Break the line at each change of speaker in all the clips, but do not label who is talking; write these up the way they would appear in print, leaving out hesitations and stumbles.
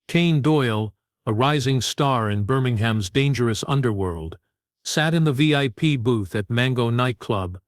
Kane Doyle, a rising star in Birmingham's dangerous underworld, sat in the VIP booth at Mango Nightclub,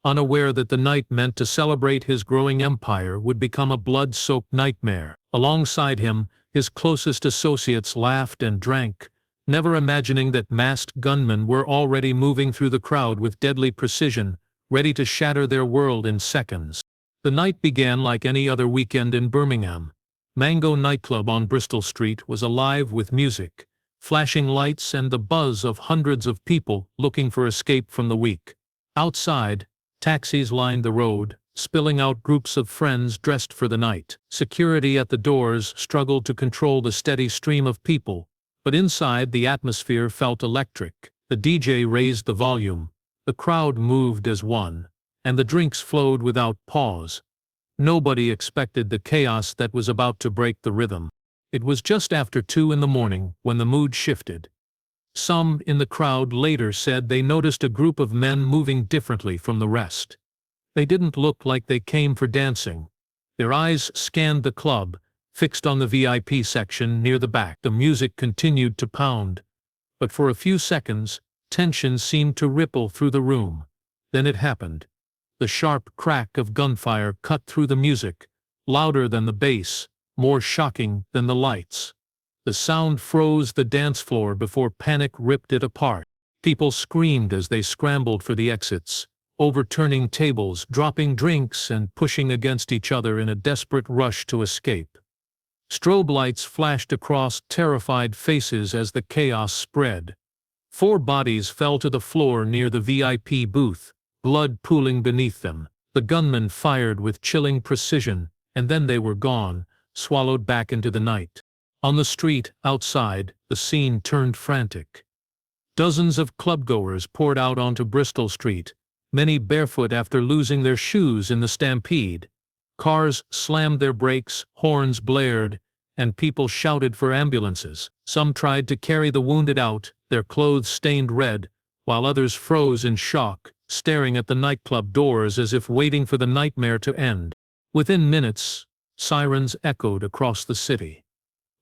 unaware that the night meant to celebrate his growing empire would become a blood-soaked nightmare. Alongside him, his closest associates laughed and drank, never imagining that masked gunmen were already moving through the crowd with deadly precision, ready to shatter their world in seconds. The night began like any other weekend in Birmingham. Mango Nightclub on Bristol Street was alive with music, flashing lights and the buzz of hundreds of people looking for escape from the week. Outside, taxis lined the road, spilling out groups of friends dressed for the night. Security at the doors struggled to control the steady stream of people, but inside the atmosphere felt electric. The DJ raised the volume, the crowd moved as one, and the drinks flowed without pause. Nobody expected the chaos that was about to break the rhythm. It was just after 2 a.m. when the mood shifted. Some in the crowd later said they noticed a group of men moving differently from the rest. They didn't look like they came for dancing. Their eyes scanned the club, fixed on the VIP section near the back. The music continued to pound, but for a few seconds, tension seemed to ripple through the room. Then it happened. The sharp crack of gunfire cut through the music, louder than the bass, more shocking than the lights. The sound froze the dance floor before panic ripped it apart. People screamed as they scrambled for the exits, overturning tables, dropping drinks, and pushing against each other in a desperate rush to escape. Strobe lights flashed across terrified faces as the chaos spread. 4 bodies fell to the floor near the VIP booth, blood pooling beneath them. The gunmen fired with chilling precision, and then they were gone, swallowed back into the night. On the street, outside, the scene turned frantic. Dozens of clubgoers poured out onto Bristol Street, many barefoot after losing their shoes in the stampede. Cars slammed their brakes, horns blared, and people shouted for ambulances. Some tried to carry the wounded out, their clothes stained red, while others froze in shock, staring at the nightclub doors as if waiting for the nightmare to end. Within minutes, sirens echoed across the city.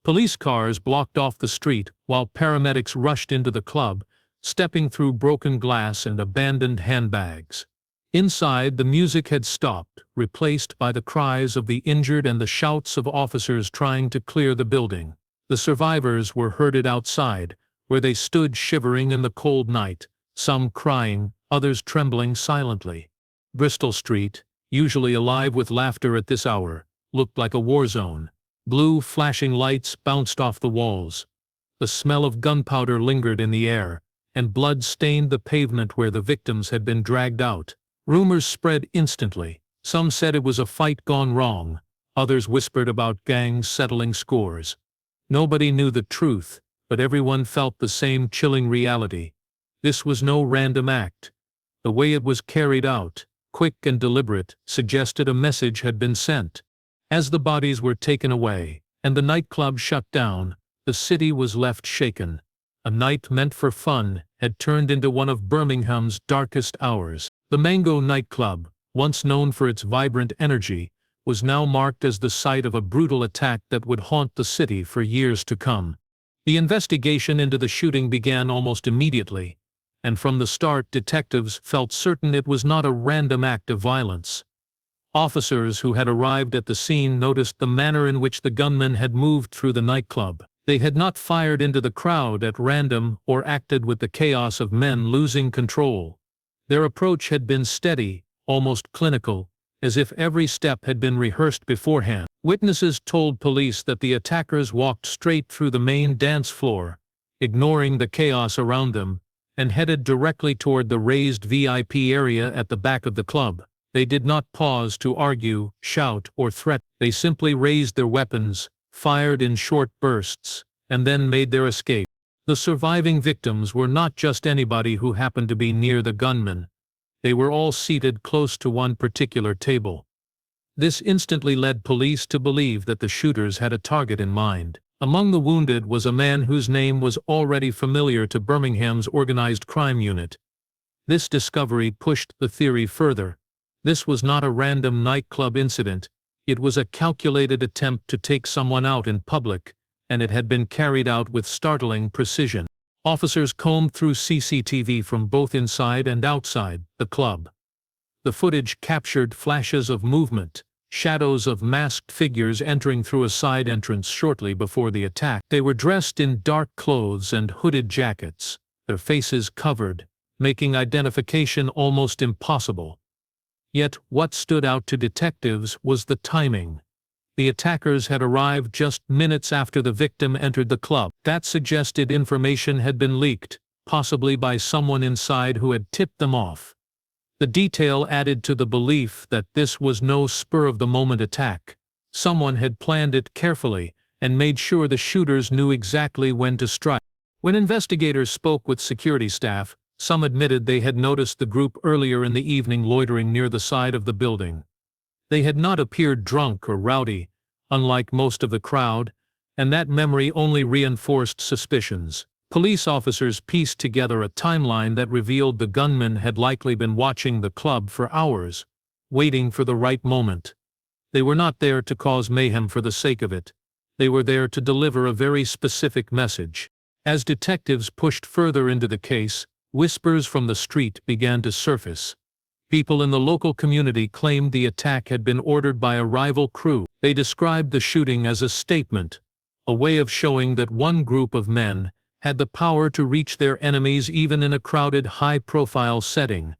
Police cars blocked off the street while paramedics rushed into the club, stepping through broken glass and abandoned handbags. Inside, the music had stopped, replaced by the cries of the injured and the shouts of officers trying to clear the building. The survivors were herded outside, where they stood shivering in the cold night, some crying, others trembling silently. Bristol Street, usually alive with laughter at this hour, looked like a war zone. Blue flashing lights bounced off the walls. The smell of gunpowder lingered in the air, and blood stained the pavement where the victims had been dragged out. Rumors spread instantly. Some said it was a fight gone wrong. Others whispered about gangs settling scores. Nobody knew the truth, but everyone felt the same chilling reality. This was no random act. The way it was carried out, quick and deliberate, suggested a message had been sent. As the bodies were taken away, and the nightclub shut down, the city was left shaken. A night meant for fun had turned into one of Birmingham's darkest hours. The Mango Nightclub, once known for its vibrant energy, was now marked as the site of a brutal attack that would haunt the city for years to come. The investigation into the shooting began almost immediately, and from the start detectives felt certain it was not a random act of violence. Officers who had arrived at the scene noticed the manner in which the gunmen had moved through the nightclub. They had not fired into the crowd at random or acted with the chaos of men losing control. Their approach had been steady, almost clinical, as if every step had been rehearsed beforehand. Witnesses told police that the attackers walked straight through the main dance floor, ignoring the chaos around them, and headed directly toward the raised VIP area at the back of the club. They did not pause to argue, shout, or threaten. They simply raised their weapons, fired in short bursts, and then made their escape. The surviving victims were not just anybody who happened to be near the gunmen. They were all seated close to one particular table. This instantly led police to believe that the shooters had a target in mind. Among the wounded was a man whose name was already familiar to Birmingham's organized crime unit. This discovery pushed the theory further. This was not a random nightclub incident. It was a calculated attempt to take someone out in public and it had been carried out with startling precision. Officers combed through CCTV from both inside and outside the club. The footage captured flashes of movement, shadows of masked figures entering through a side entrance shortly before the attack. They were dressed in dark clothes and hooded jackets, their faces covered, making identification almost impossible. Yet what stood out to detectives was the timing. The attackers had arrived just minutes after the victim entered the club. That suggested information had been leaked, possibly by someone inside who had tipped them off. The detail added to the belief that this was no spur-of-the-moment attack. Someone had planned it carefully and made sure the shooters knew exactly when to strike. When investigators spoke with security staff, some admitted they had noticed the group earlier in the evening loitering near the side of the building. They had not appeared drunk or rowdy, unlike most of the crowd, and that memory only reinforced suspicions. Police officers pieced together a timeline that revealed the gunman had likely been watching the club for hours, waiting for the right moment. They were not there to cause mayhem for the sake of it. They were there to deliver a very specific message. As detectives pushed further into the case, whispers from the street began to surface. People in the local community claimed the attack had been ordered by a rival crew. They described the shooting as a statement, a way of showing that one group of men had the power to reach their enemies even in a crowded, high-profile setting.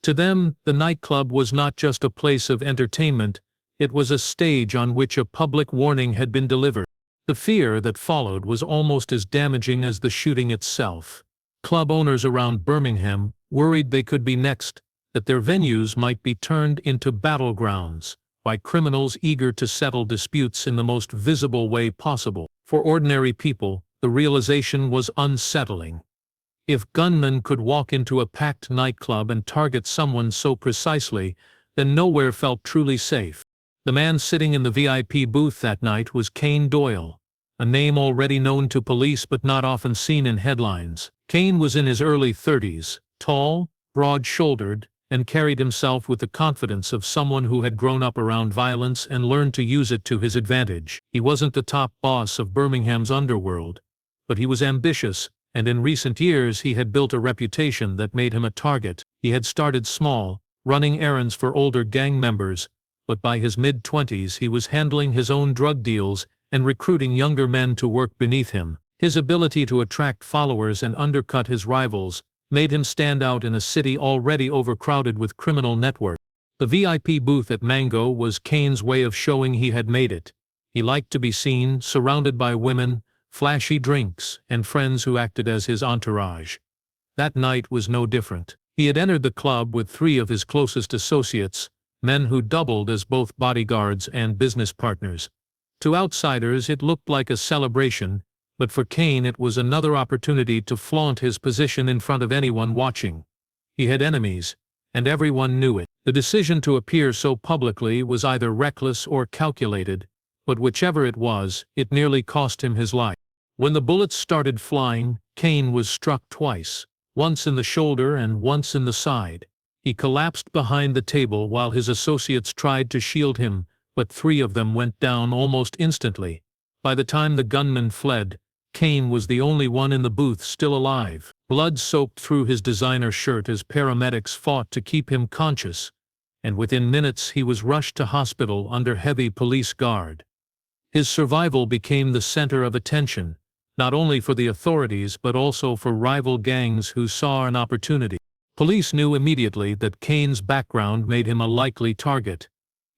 To them, the nightclub was not just a place of entertainment, it was a stage on which a public warning had been delivered. The fear that followed was almost as damaging as the shooting itself. Club owners around Birmingham worried they could be next, that their venues might be turned into battlegrounds by criminals eager to settle disputes in the most visible way possible. For ordinary people, the realization was unsettling. If gunmen could walk into a packed nightclub and target someone so precisely, then nowhere felt truly safe. The man sitting in the VIP booth that night was Kane Doyle, a name already known to police but not often seen in headlines. Kane was in his early 30s, tall, broad-shouldered, and carried himself with the confidence of someone who had grown up around violence and learned to use it to his advantage. He wasn't the top boss of Birmingham's Underworld, but he was ambitious, and in recent years he had built a reputation that made him a target. He had started small, running errands for older gang members, but by his mid-20s he was handling his own drug deals and recruiting younger men to work beneath him. His ability to attract followers and undercut his rivals made him stand out in a city already overcrowded with criminal networks. The VIP booth at Mango was Kane's way of showing he had made it. He liked to be seen, surrounded by women, flashy drinks, and friends who acted as his entourage. That night was no different. He had entered the club with 3 of his closest associates, men who doubled as both bodyguards and business partners. To outsiders it looked like a celebration, but for Kane it was another opportunity to flaunt his position in front of anyone watching. He had enemies, and everyone knew it. The decision to appear so publicly was either reckless or calculated, but whichever it was, it nearly cost him his life. When the bullets started flying, Kane was struck twice, once in the shoulder and once in the side. He collapsed behind the table while his associates tried to shield him, but 3 of them went down almost instantly. By the time the gunman fled, Kane was the only one in the booth still alive. Blood soaked through his designer shirt as paramedics fought to keep him conscious, and within minutes he was rushed to hospital under heavy police guard. His survival became the center of attention, not only for the authorities but also for rival gangs who saw an opportunity. Police knew immediately that Kane's background made him a likely target.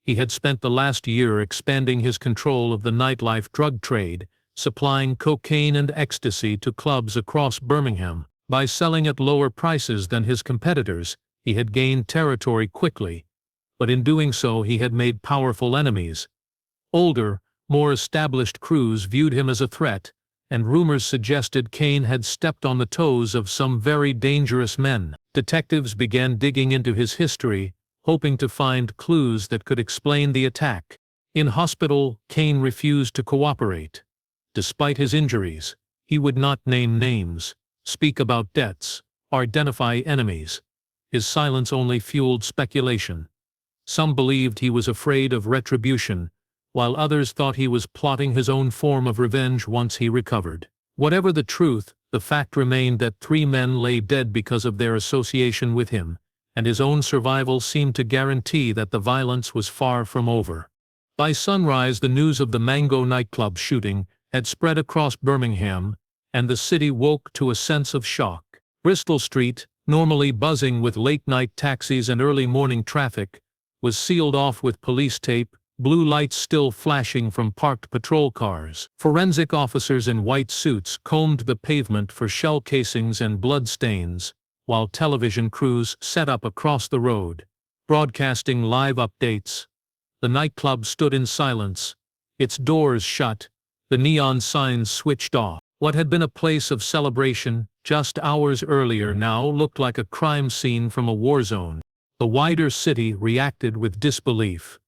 He had spent the last year expanding his control of the nightlife drug trade, supplying cocaine and ecstasy to clubs across Birmingham. By selling at lower prices than his competitors, he had gained territory quickly, but in doing so he had made powerful enemies. Older, more established crews viewed him as a threat, and rumors suggested Kane had stepped on the toes of some very dangerous men. Detectives began digging into his history, hoping to find clues that could explain the attack. In hospital, Kane refused to cooperate. Despite his injuries, he would not name names, speak about debts, or identify enemies. His silence only fueled speculation. Some believed he was afraid of retribution, while others thought he was plotting his own form of revenge once he recovered. Whatever the truth, the fact remained that 3 men lay dead because of their association with him, and his own survival seemed to guarantee that the violence was far from over. By sunrise, the news of the Mango Nightclub shooting had spread across Birmingham, and the city woke to a sense of shock. Bristol Street, normally buzzing with late-night taxis and early morning traffic, was sealed off with police tape, blue lights still flashing from parked patrol cars. Forensic officers in white suits combed the pavement for shell casings and blood stains, while television crews set up across the road, broadcasting live updates. The nightclub stood in silence, its doors shut, the neon signs switched off. What had been a place of celebration just hours earlier now looked like a crime scene from a war zone. The wider city reacted with disbelief.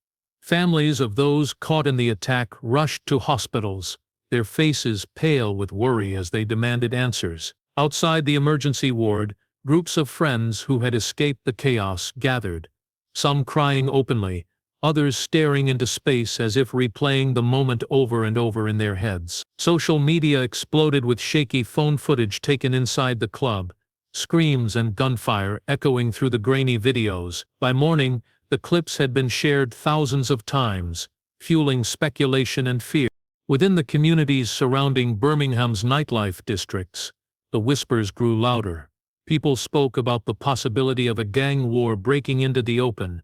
Families of those caught in the attack rushed to hospitals, their faces pale with worry as they demanded answers. Outside the emergency ward, groups of friends who had escaped the chaos gathered, some crying openly, others staring into space as if replaying the moment over and over in their heads. Social media exploded with shaky phone footage taken inside the club, screams and gunfire echoing through the grainy videos. By morning, the clips had been shared thousands of times, fueling speculation and fear. Within the communities surrounding Birmingham's nightlife districts, the whispers grew louder. People spoke about the possibility of a gang war breaking into the open.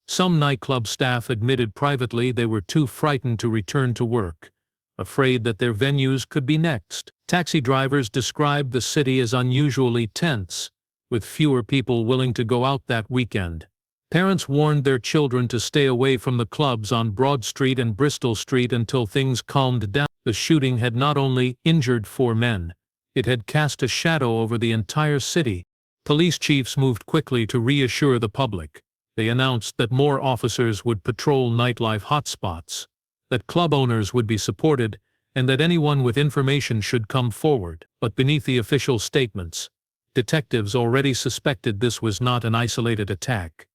Some nightclub staff admitted privately they were too frightened to return to work, afraid that their venues could be next. Taxi drivers described the city as unusually tense, with fewer people willing to go out that weekend. Parents warned their children to stay away from the clubs on Broad Street and Bristol Street until things calmed down. The shooting had not only injured 4 men, it had cast a shadow over the entire city. Police chiefs moved quickly to reassure the public. They announced that more officers would patrol nightlife hotspots, that club owners would be supported, and that anyone with information should come forward. But beneath the official statements, detectives already suspected this was not an isolated attack.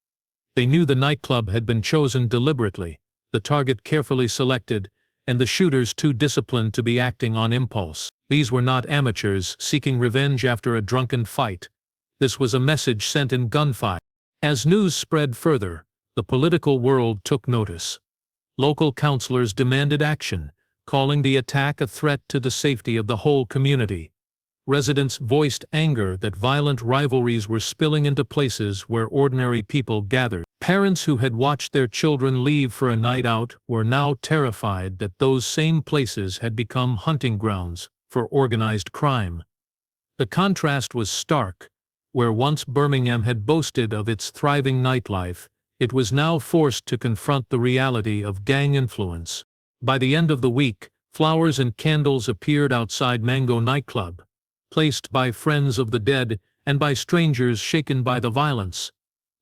They knew the nightclub had been chosen deliberately, the target carefully selected, and the shooters too disciplined to be acting on impulse. These were not amateurs seeking revenge after a drunken fight. This was a message sent in gunfire. As news spread further, the political world took notice. Local councillors demanded action, calling the attack a threat to the safety of the whole community. Residents voiced anger that violent rivalries were spilling into places where ordinary people gathered. Parents who had watched their children leave for a night out were now terrified that those same places had become hunting grounds for organized crime. The contrast was stark. Where once Birmingham had boasted of its thriving nightlife, it was now forced to confront the reality of gang influence. By the end of the week, flowers and candles appeared outside Mango Nightclub, placed by friends of the dead and by strangers shaken by the violence.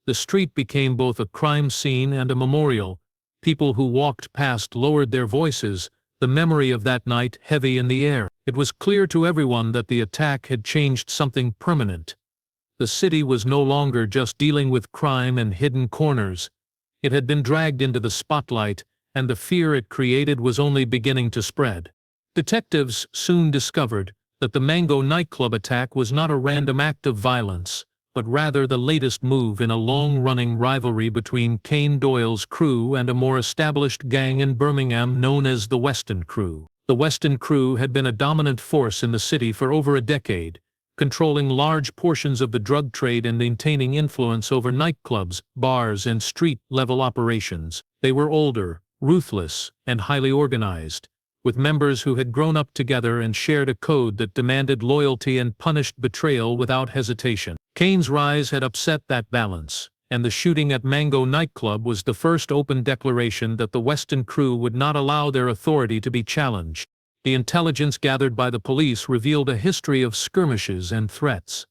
The street became both a crime scene and a memorial. People who walked past lowered their voices, the memory of that night heavy in the air. It was clear to everyone that the attack had changed something permanent. The city was no longer just dealing with crime and hidden corners. It had been dragged into the spotlight, and the fear it created was only beginning to spread. Detectives soon discovered that the Mango Nightclub attack was not a random act of violence, but rather the latest move in a long-running rivalry between Kane Doyle's crew and a more established gang in Birmingham known as the Weston Crew. The Weston Crew had been a dominant force in the city for over a decade, controlling large portions of the drug trade and maintaining influence over nightclubs, bars, and street-level operations. They were older, ruthless, and highly organized, with members who had grown up together and shared a code that demanded loyalty and punished betrayal without hesitation. Kane's rise had upset that balance, and the shooting at Mango Nightclub was the first open declaration that the Weston Crew would not allow their authority to be challenged. The intelligence gathered by the police revealed a history of skirmishes and threats.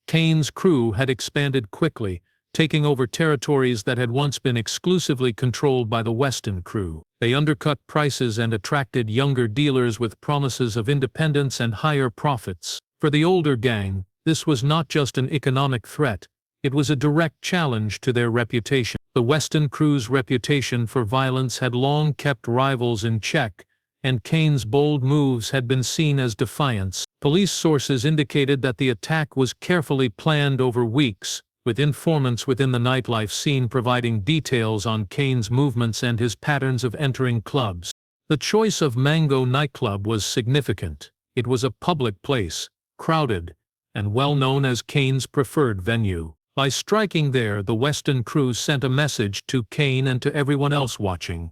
Kane's crew had expanded quickly, taking over territories that had once been exclusively controlled by the Weston Crew. They undercut prices and attracted younger dealers with promises of independence and higher profits. For the older gang, this was not just an economic threat, it was a direct challenge to their reputation. The Weston Crew's reputation for violence had long kept rivals in check, and Kane's bold moves had been seen as defiance. Police sources indicated that the attack was carefully planned over weeks, with informants within the nightlife scene providing details on Kane's movements and his patterns of entering clubs. The choice of Mango Nightclub was significant. It was a public place, crowded, and well known as Kane's preferred venue. By striking there, the Weston Crew sent a message to Kane and to everyone else watching.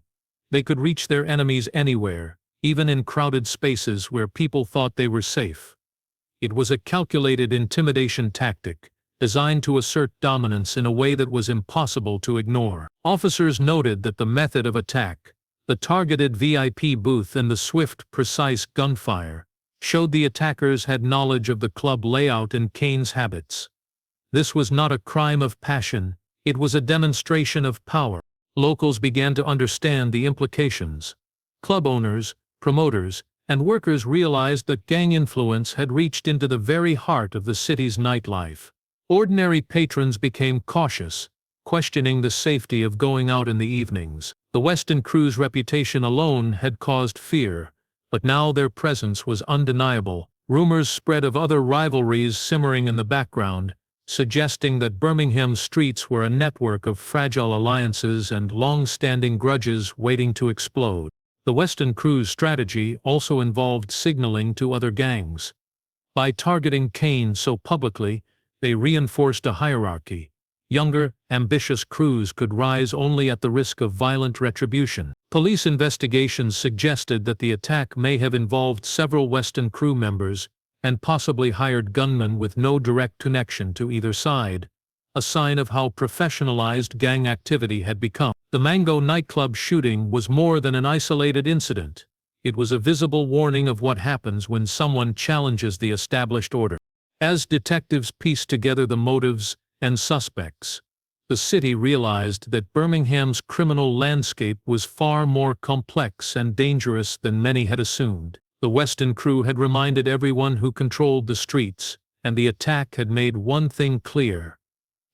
They could reach their enemies anywhere, even in crowded spaces where people thought they were safe. It was a calculated intimidation tactic, designed to assert dominance in a way that was impossible to ignore. Officers noted that the method of attack, the targeted VIP booth and the swift, precise gunfire, showed the attackers had knowledge of the club layout and Kane's habits. This was not a crime of passion, it was a demonstration of power. Locals began to understand the implications. Club owners, promoters, and workers realized that gang influence had reached into the very heart of the city's nightlife. Ordinary patrons became cautious, questioning the safety of going out in the evenings. The Weston Crew's reputation alone had caused fear, but now their presence was undeniable. Rumors spread of other rivalries simmering in the background, suggesting that Birmingham's streets were a network of fragile alliances and long-standing grudges waiting to explode. The Weston Crew's strategy also involved signaling to other gangs. By targeting Kane so publicly, they reinforced a hierarchy. Younger, ambitious crews could rise only at the risk of violent retribution. Police investigations suggested that the attack may have involved several Weston Crew members, and possibly hired gunmen with no direct connection to either side, a sign of how professionalized gang activity had become. The Mango Nightclub shooting was more than an isolated incident. It was a visible warning of what happens when someone challenges the established order. As detectives pieced together the motives and suspects, the city realized that Birmingham's criminal landscape was far more complex and dangerous than many had assumed. The Weston Crew had reminded everyone who controlled the streets, and the attack had made one thing clear.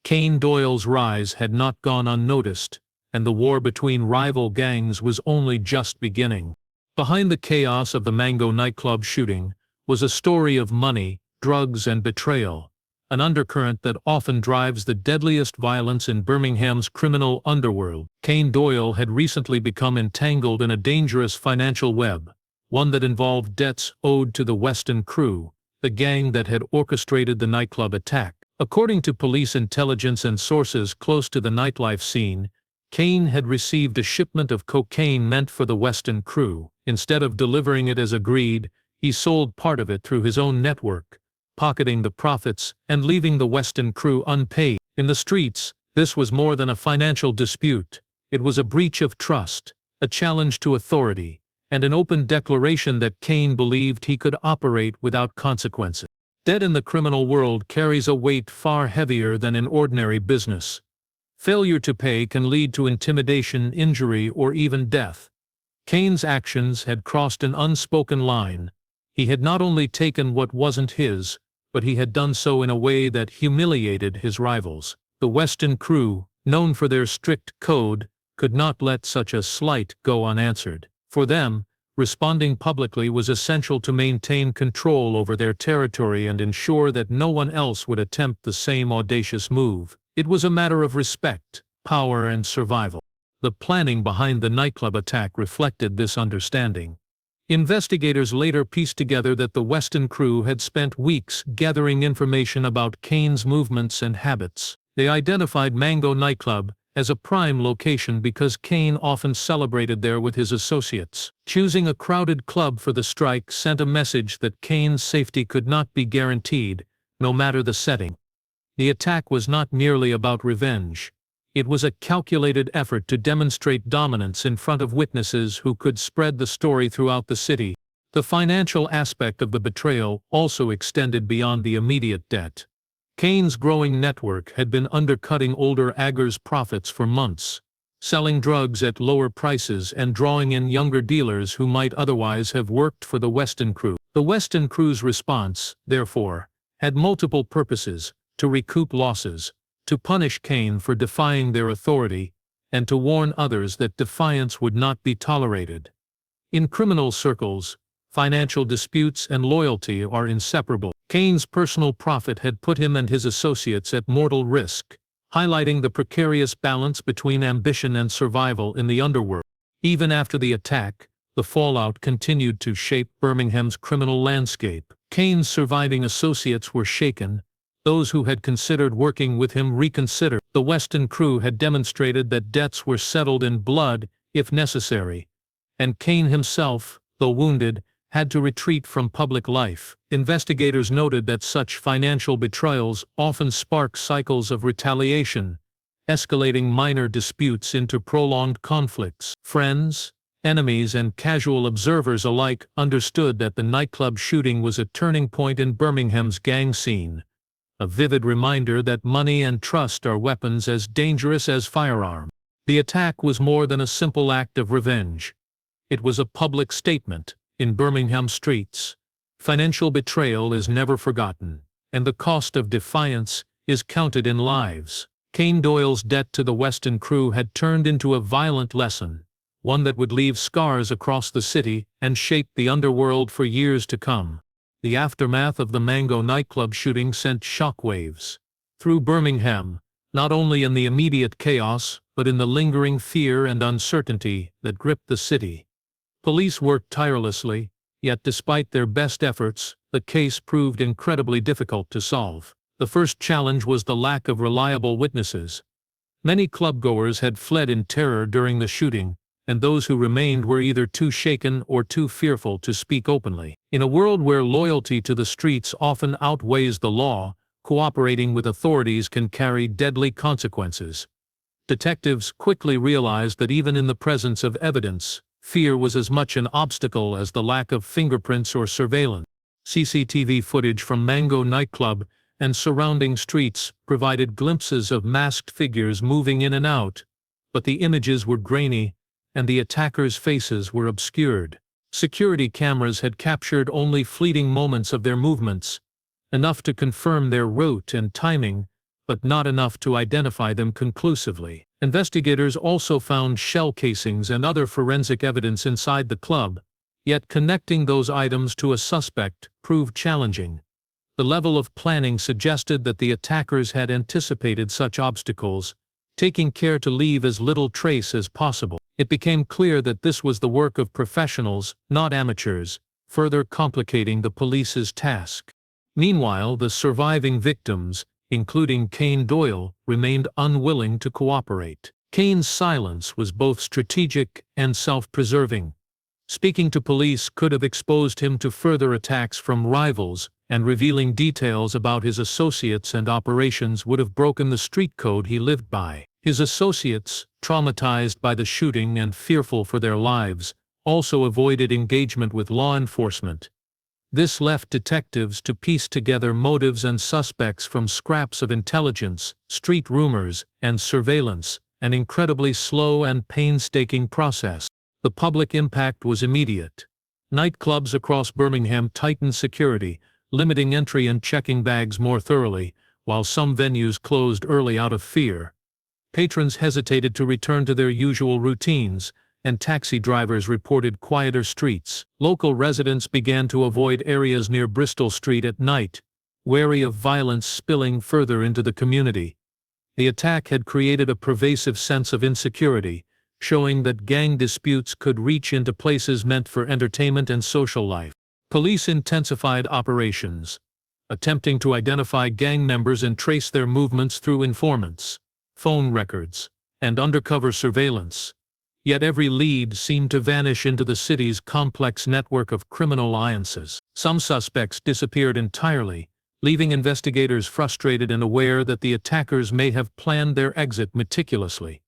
Kane Doyle's rise had not gone unnoticed, and the war between rival gangs was only just beginning. Behind the chaos of the Mango Nightclub shooting was a story of money, drugs, and betrayal, an undercurrent that often drives the deadliest violence in Birmingham's criminal underworld. Kane Doyle had recently become entangled in a dangerous financial web, one that involved debts owed to the Weston Crew, the gang that had orchestrated the nightclub attack. According to police intelligence and sources close to the nightlife scene, Kane had received a shipment of cocaine meant for the Weston Crew. Instead of delivering it as agreed, he sold part of it through his own network, pocketing the profits and leaving the Weston Crew unpaid. In the streets, this was more than a financial dispute. It was a breach of trust, a challenge to authority, and an open declaration that Kane believed he could operate without consequences. Debt in the criminal world carries a weight far heavier than in ordinary business. Failure to pay can lead to intimidation, injury, or even death. Kane's actions had crossed an unspoken line. He had not only taken what wasn't his, but he had done so in a way that humiliated his rivals. The Weston Crew, known for their strict code, could not let such a slight go unanswered. For them, responding publicly was essential to maintain control over their territory and ensure that no one else would attempt the same audacious move. It was a matter of respect, power, and survival. The planning behind the nightclub attack reflected this understanding. Investigators later pieced together that the Weston Crew had spent weeks gathering information about Kane's movements and habits. They identified Mango Nightclub as a prime location because Kane often celebrated there with his associates. Choosing a crowded club for the strike sent a message that Kane's safety could not be guaranteed, no matter the setting. The attack was not merely about revenge. It was a calculated effort to demonstrate dominance in front of witnesses who could spread the story throughout the city. The financial aspect of the betrayal also extended beyond the immediate debt. Kane's growing network had been undercutting older aggers' profits for months, selling drugs at lower prices and drawing in younger dealers who might otherwise have worked for the Weston Crew. The Weston Crew's response, therefore, had multiple purposes: to recoup losses, to punish Kane for defying their authority, and to warn others that defiance would not be tolerated. In criminal circles, financial disputes and loyalty are inseparable. Kane's personal profit had put him and his associates at mortal risk, highlighting the precarious balance between ambition and survival in the underworld. Even after the attack, the fallout continued to shape Birmingham's criminal landscape. Kane's surviving associates were shaken. Those who had considered working with him reconsidered. The Weston Crew had demonstrated that debts were settled in blood, if necessary, and Kane himself, though wounded, had to retreat from public life. Investigators noted that such financial betrayals often spark cycles of retaliation, escalating minor disputes into prolonged conflicts. Friends, enemies, and casual observers alike understood that the nightclub shooting was a turning point in Birmingham's gang scene, a vivid reminder that money and trust are weapons as dangerous as firearms. The attack was more than a simple act of revenge. It was a public statement. In Birmingham streets, financial betrayal is never forgotten, and the cost of defiance is counted in lives. Kane Doyle's debt to the Weston Crew had turned into a violent lesson, one that would leave scars across the city and shape the underworld for years to come. The aftermath of the Mango Nightclub shooting sent shockwaves through Birmingham, not only in the immediate chaos, but in the lingering fear and uncertainty that gripped the city. Police worked tirelessly, yet despite their best efforts, the case proved incredibly difficult to solve. The first challenge was the lack of reliable witnesses. Many clubgoers had fled in terror during the shooting, and those who remained were either too shaken or too fearful to speak openly. In a world where loyalty to the streets often outweighs the law, cooperating with authorities can carry deadly consequences. Detectives quickly realized that even in the presence of evidence, fear was as much an obstacle as the lack of fingerprints or surveillance. CCTV footage from Mango Nightclub and surrounding streets provided glimpses of masked figures moving in and out, but the images were grainy, and the attackers' faces were obscured. Security cameras had captured only fleeting moments of their movements, enough to confirm their route and timing, but not enough to identify them conclusively. Investigators also found shell casings and other forensic evidence inside the club, yet connecting those items to a suspect proved challenging. The level of planning suggested that the attackers had anticipated such obstacles, taking care to leave as little trace as possible. It became clear that this was the work of professionals, not amateurs, further complicating the police's task. Meanwhile, the surviving victims, including Kane Doyle, remained unwilling to cooperate. Kane's silence was both strategic and self-preserving. Speaking to police could have exposed him to further attacks from rivals, and revealing details about his associates and operations would have broken the street code he lived by. His associates, traumatized by the shooting and fearful for their lives, also avoided engagement with law enforcement. This left detectives to piece together motives and suspects from scraps of intelligence, street rumors, and surveillance, an incredibly slow and painstaking process. The public impact was immediate. Nightclubs across Birmingham tightened security, limiting entry and checking bags more thoroughly, while some venues closed early out of fear. Patrons hesitated to return to their usual routines, and taxi drivers reported quieter streets. Local residents began to avoid areas near Bristol Street at night, wary of violence spilling further into the community. The attack had created a pervasive sense of insecurity, showing that gang disputes could reach into places meant for entertainment and social life. Police intensified operations, attempting to identify gang members and trace their movements through informants, phone records, and undercover surveillance. Yet every lead seemed to vanish into the city's complex network of criminal alliances. Some suspects disappeared entirely, leaving investigators frustrated and aware that the attackers may have planned their exit meticulously.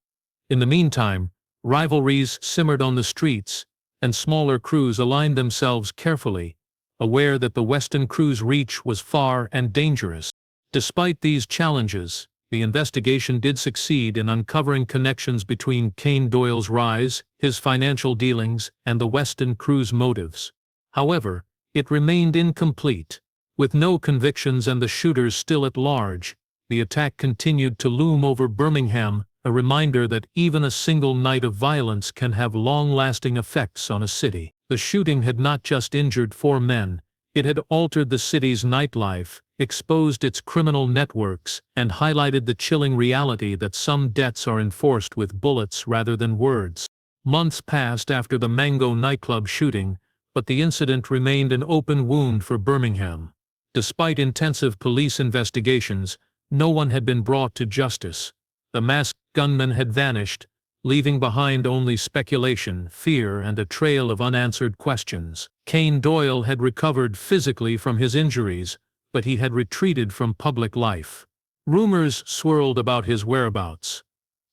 In the meantime, rivalries simmered on the streets, and smaller crews aligned themselves carefully, aware that the Weston Crew's reach was far and dangerous. Despite these challenges, the investigation did succeed in uncovering connections between Kane Doyle's rise, his financial dealings, and the Weston Crew's motives. However, it remained incomplete. With no convictions and the shooters still at large, the attack continued to loom over Birmingham, a reminder that even a single night of violence can have long-lasting effects on a city. The shooting had not just injured 4 men, it had altered the city's nightlife, exposed its criminal networks, and highlighted the chilling reality that some debts are enforced with bullets rather than words. Months passed after the Mango Nightclub shooting, but the incident remained an open wound for Birmingham. Despite intensive police investigations, no one had been brought to justice. The masked gunman had vanished, leaving behind only speculation, fear, and a trail of unanswered questions. Kane Doyle had recovered physically from his injuries, but he had retreated from public life. Rumors swirled about his whereabouts.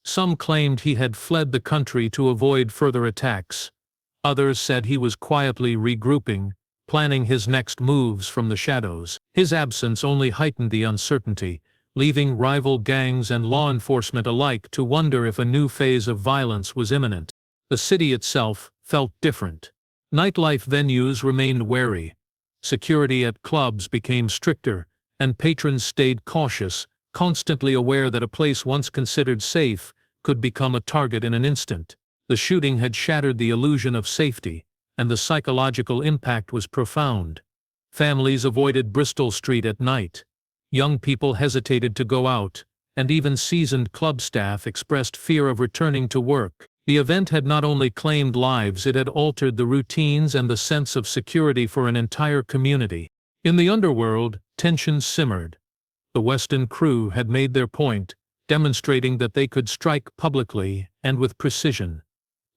Some claimed he had fled the country to avoid further attacks. Others said he was quietly regrouping, planning his next moves from the shadows. His absence only heightened the uncertainty, leaving rival gangs and law enforcement alike to wonder if a new phase of violence was imminent. The city itself felt different. Nightlife venues remained wary. Security at clubs became stricter, and patrons stayed cautious, constantly aware that a place once considered safe could become a target in an instant. The shooting had shattered the illusion of safety, and the psychological impact was profound. Families avoided Bristol Street at night. Young people hesitated to go out, and even seasoned club staff expressed fear of returning to work. The event had not only claimed lives, it had altered the routines and the sense of security for an entire community. In the underworld, tensions simmered. The Weston Crew had made their point, demonstrating that they could strike publicly and with precision.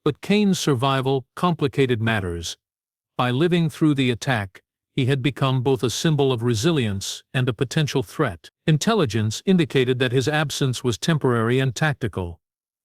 But Kane's survival complicated matters. By living through the attack, he had become both a symbol of resilience and a potential threat. Intelligence indicated that his absence was temporary and tactical.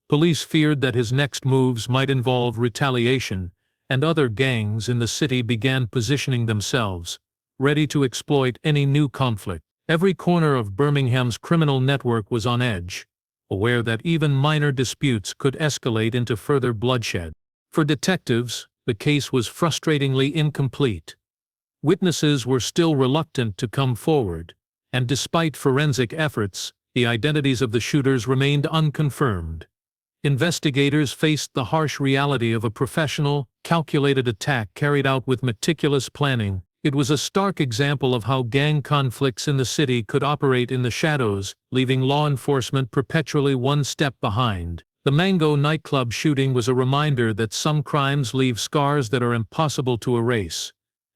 Police feared that his next moves might involve retaliation, and other gangs in the city began positioning themselves, ready to exploit any new conflict. Every corner of Birmingham's criminal network was on edge, aware that even minor disputes could escalate into further bloodshed. For detectives, the case was frustratingly incomplete. Witnesses were still reluctant to come forward, and despite forensic efforts, the identities of the shooters remained unconfirmed. Investigators faced the harsh reality of a professional, calculated attack carried out with meticulous planning. It was a stark example of how gang conflicts in the city could operate in the shadows, leaving law enforcement perpetually one step behind. The Mango Nightclub shooting was a reminder that some crimes leave scars that are impossible to erase,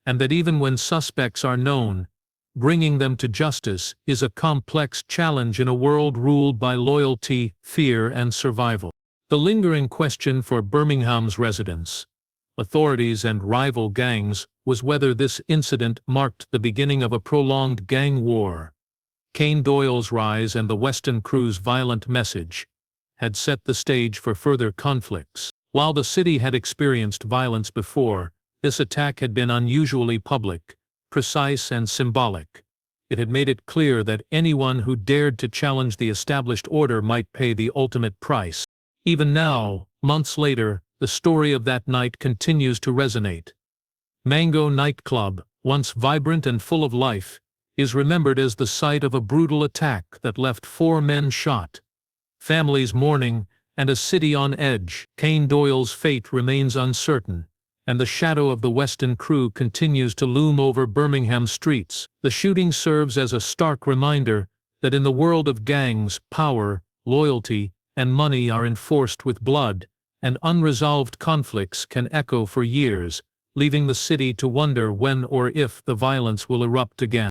and that even when suspects are known, bringing them to justice is a complex challenge in a world ruled by loyalty, fear, and survival. The lingering question for Birmingham's residents, authorities, and rival gangs was whether this incident marked the beginning of a prolonged gang war. Kane Doyle's rise and the Weston Crew's violent message had set the stage for further conflicts. While the city had experienced violence before, this attack had been unusually public, precise, and symbolic. It had made it clear that anyone who dared to challenge the established order might pay the ultimate price. Even now, months later, the story of that night continues to resonate. Mango Nightclub, once vibrant and full of life, is remembered as the site of a brutal attack that left 4 men shot, families mourning, and a city on edge. Kane Doyle's fate remains uncertain, and the shadow of the Weston Crew continues to loom over Birmingham streets. The shooting serves as a stark reminder that in the world of gangs, power, loyalty, and money are enforced with blood, and unresolved conflicts can echo for years, leaving the city to wonder when or if the violence will erupt again.